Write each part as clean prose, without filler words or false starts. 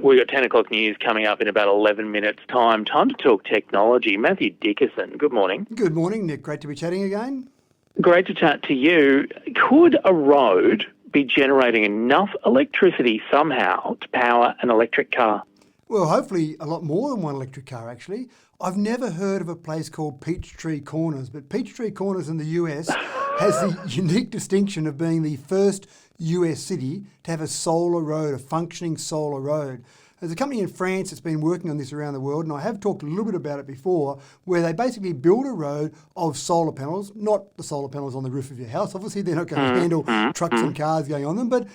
We've got 10 o'clock news coming up in about 11 minutes' time. Time to talk technology. Matthew Dickerson, good morning. Good morning, Nick. Great to be chatting again. Great to chat to you. Could a road be generating enough electricity somehow to power an electric car? Well, hopefully a lot more than one electric car, actually. I've never heard of a place called Peachtree Corners, but Peachtree Corners in the US has the unique distinction of being the first US city to have a solar road, a functioning solar road. There's a company in France that's been working on this around the world, and I have talked a little bit about it before, where they basically build a road of solar panels, not the solar panels on the roof of your house. Obviously, they're not going to handle trucks and cars going on them, but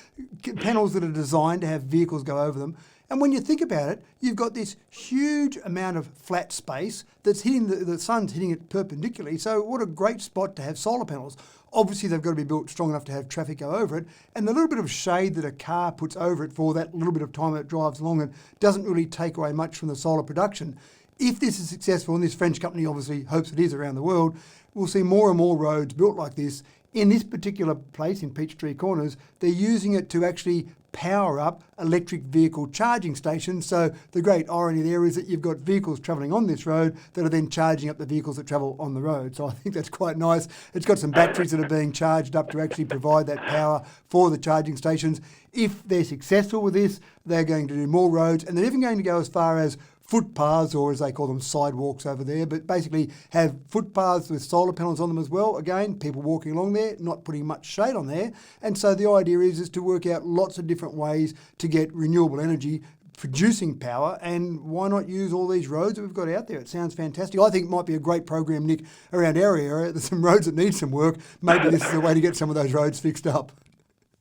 panels that are designed to have vehicles go over them. And when you think about it, you've got this huge amount of flat space that's hitting the sun's hitting it perpendicularly. So what a great spot to have solar panels. Obviously, they've got to be built strong enough to have traffic go over it. And the little bit of shade that a car puts over it for that little bit of time that it drives along it doesn't really take away much from the solar production. If this is successful, and this French company obviously hopes it is around the world, we'll see more and more roads built like this. In this particular place, in Peachtree Corners, they're using it to actually power up electric vehicle charging stations. So the great irony there is that you've got vehicles travelling on this road that are then charging up the vehicles that travel on the road. So I think that's quite nice. It's got some batteries that are being charged up to actually provide that power for the charging stations. If they're successful with this, they're going to do more roads, and they're even going to go as far as footpaths, or as they call them, sidewalks over there, but basically have footpaths with solar panels on them as well. Again, people walking along there, not putting much shade on there. And so the idea is to work out lots of different ways to get renewable energy producing power, and why not use all these roads that we've got out there? It sounds fantastic. I think it might be a great program, Nick, around our area. There's some roads that need some work. Maybe this is the way to get some of those roads fixed up.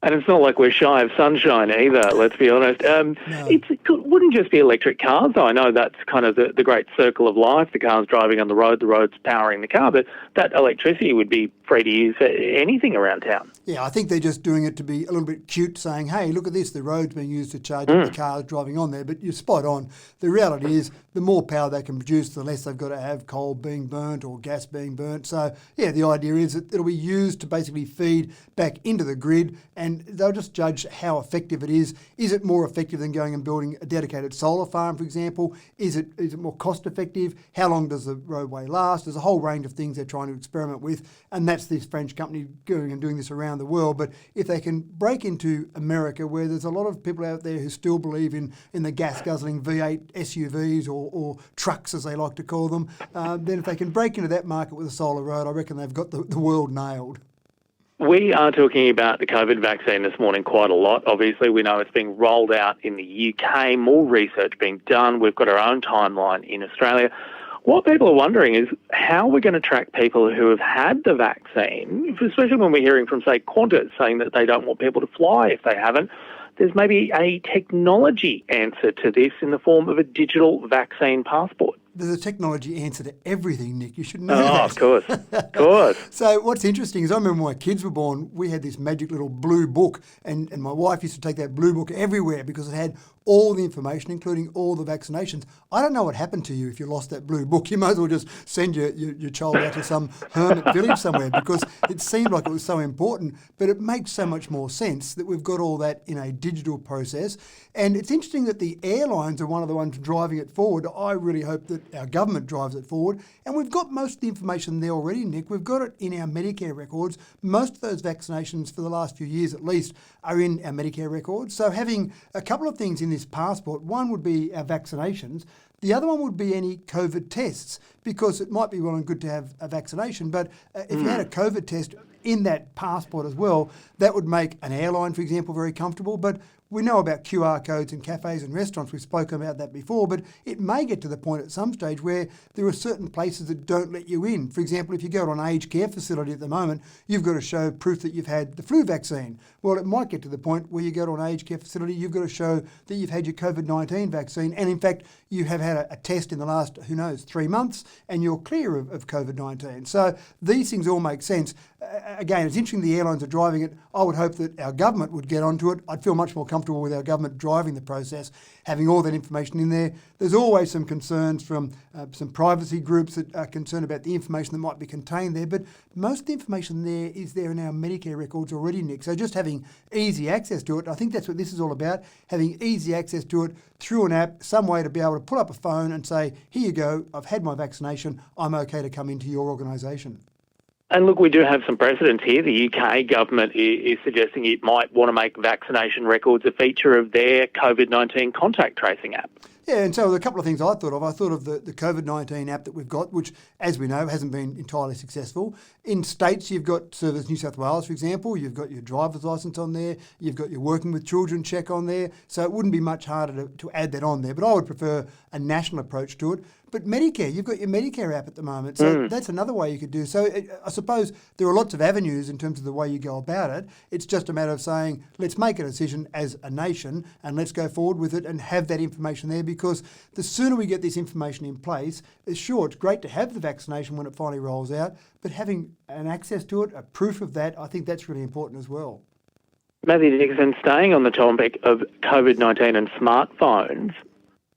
And it's not like we're shy of sunshine either, let's be honest. No. It wouldn't just be electric cars, though. I know that's kind of the great circle of life. The car's driving on the road's powering the car, but that electricity would be free to use for anything around town. Yeah, I think they're just doing it to be a little bit cute, saying, hey, look at this, the road's being used to charge up the cars driving on there. But you're spot on. The reality is the more power they can produce, the less they've got to have coal being burnt or gas being burnt. So, yeah, the idea is that it'll be used to basically feed back into the grid, and they'll just judge how effective it is. Is it more effective than going and building a dedicated solar farm, for example? Is it more cost effective? How long does the roadway last? There's a whole range of things they're trying to experiment with, and that's this French company going and doing this around the world. But if they can break into America, where there's a lot of people out there who still believe in the gas-guzzling V8 SUVs or trucks, as they like to call them, then if they can break into that market with a solar road, I reckon they've got the world nailed. We are talking about the COVID vaccine this morning quite a lot. Obviously, we know it's being rolled out in the UK, more research being done. We've got our own timeline in Australia. What people are wondering is how we're going to track people who have had the vaccine, especially when we're hearing from, say, Qantas saying that they don't want people to fly if they haven't. There's maybe a technology answer to this in the form of a digital vaccine passport. There's a technology answer to everything, Nick. You should know that. Of course. Of course. So what's interesting is I remember when my kids were born, we had this magic little blue book, and my wife used to take that blue book everywhere because it had all the information, including all the vaccinations. I don't know what happened to you if you lost that blue book. You might as well just send your child out to some hermit village somewhere, because it seemed like it was so important, but it makes so much more sense that we've got all that in a digital process. And it's interesting that the airlines are one of the ones driving it forward. I really hope that our government drives it forward. And we've got most of the information there already, Nick. We've got it in our Medicare records. Most of those vaccinations for the last few years at least are in our Medicare records. So having a couple of things in this passport, one would be our vaccinations. The other one would be any COVID tests, because it might be well and good to have a vaccination, but if you had a COVID test in that passport as well, that would make an airline, for example, very comfortable. But we know about QR codes in cafes and restaurants. We've spoken about that before, but it may get to the point at some stage where there are certain places that don't let you in. For example, if you go to an aged care facility at the moment, you've got to show proof that you've had the flu vaccine. Well, it might get to the point where you go to an aged care facility, you've got to show that you've had your COVID-19 vaccine, and in fact, you have had a test in the last, 3 months, and you're clear of COVID-19. So these things all make sense. again, it's interesting the airlines are driving it. I would hope that our government would get onto it. I'd feel much more comfortable with our government driving the process, having all that information in there. There's always some concerns from some privacy groups that are concerned about the information that might be contained there, but most of the information there is there in our Medicare records already, Nick. So just having easy access to it, I think that's what this is all about, having easy access to it through an app, some way to be able to pull up a phone and say, here you go, I've had my vaccination, I'm okay to come into your organisation. And look, we do have some precedents here. The UK government is suggesting it might want to make vaccination records a feature of their COVID-19 contact tracing app. Yeah, and so a couple of things I thought of. I thought of the COVID-19 app that we've got, which, as we know, hasn't been entirely successful. In states, you've got Service New South Wales, for example. You've got your driver's licence on there. You've got your Working with Children check on there. So it wouldn't be much harder to add that on there. But I would prefer a national approach to it. But Medicare, you've got your Medicare app at the moment. So that's another way you could do. So I suppose there are lots of avenues in terms of the way you go about it. It's just a matter of saying, let's make a decision as a nation and let's go forward with it and have that information there, because the sooner we get this information in place, sure, it's great to have the vaccination when it finally rolls out, but having an access to it, a proof of that, I think that's really important as well. Matthew Dickinson, staying on the topic of COVID-19 and smartphones,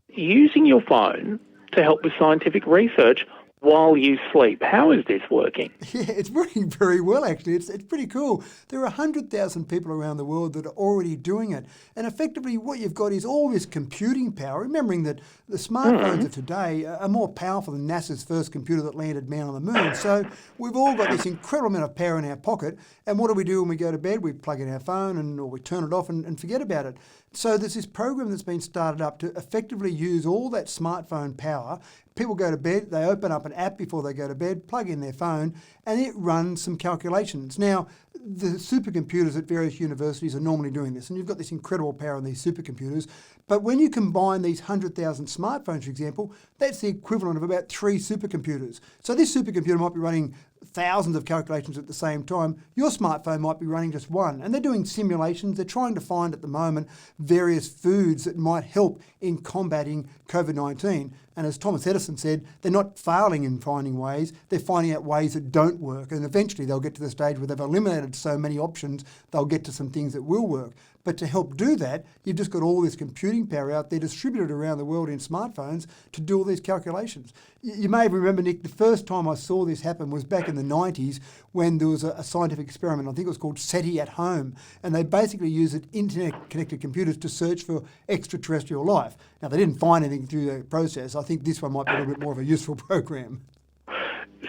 using your phone to help with scientific research while you sleep. How is this working? Yeah, it's working very well, actually. It's pretty cool. There are 100,000 people around the world that are already doing it. And effectively what you've got is all this computing power, remembering that the smartphones of today are more powerful than NASA's first computer that landed man on the moon. So we've all got this incredible amount of power in our pocket. And what do we do when we go to bed? We plug in our phone or we turn it off and forget about it. So there's this program that's been started up to effectively use all that smartphone power. People go to bed, they open up an app before they go to bed, plug in their phone, and it runs some calculations. Now, the supercomputers at various universities are normally doing this, and you've got this incredible power in these supercomputers. But when you combine these 100,000 smartphones, for example, that's the equivalent of about 3 supercomputers. So this supercomputer might be running thousands of calculations at the same time. Your smartphone might be running just one. And they're doing simulations. They're trying to find at the moment various foods that might help in combating COVID-19. And as Thomas Edison said, they're not failing in finding ways, they're finding out ways that don't work. And eventually they'll get to the stage where they've eliminated so many options, they'll get to some things that will work. But to help do that, you've just got all this computing power out there distributed around the world in smartphones to do all these calculations. You may remember, Nick, the first time I saw this happen was back in the 90s when there was a scientific experiment. I think it was called SETI at Home. And they basically used internet-connected computers to search for extraterrestrial life. Now, they didn't find anything through the process. I think this one might be a little bit more of a useful program.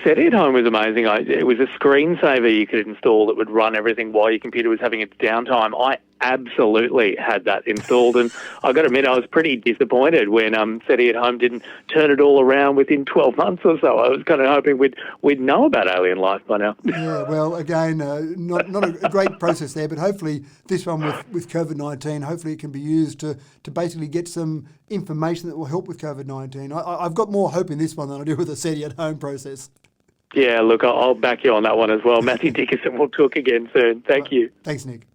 SETI at Home was amazing. It was a screensaver you could install that would run everything while your computer was having its downtime. I absolutely had that installed, and I got to admit I was pretty disappointed when SETI at Home didn't turn it all around within 12 months or so. I was kind of hoping we'd know about alien life by now. Yeah, well, again, not a great process there, but hopefully this one with COVID-19, hopefully it can be used to basically get some information that will help with COVID-19. I've got more hope in this one than I do with the SETI at Home process. Yeah, look, I'll back you on that one as well. Matthew Dickinson, we'll talk again soon. Thank you. Thanks, Nick.